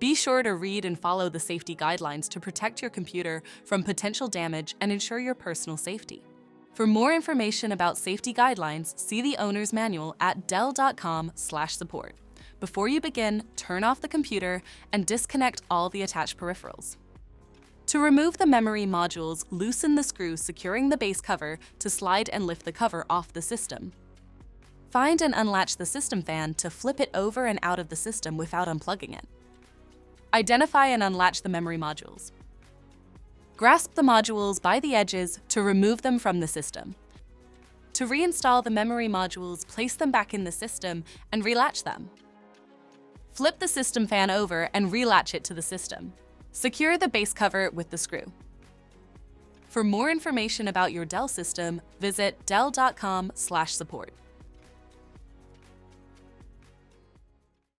Be sure to read and follow the safety guidelines to protect your computer from potential damage and ensure your personal safety. For more information about safety guidelines, see the owner's manual at dell.com/support. Before you begin, turn off the computer and disconnect all the attached peripherals. To remove the memory modules, loosen the screw securing the base cover to slide and lift the cover off the system. Find and unlatch the system fan to flip it over and out of the system without unplugging it. Identify and unlatch the memory modules. Grasp the modules by the edges to remove them from the system. To reinstall the memory modules, place them back in the system and relatch them. Flip the system fan over and relatch it to the system. Secure the base cover with the screw. For more information about your Dell system, visit dell.com/support.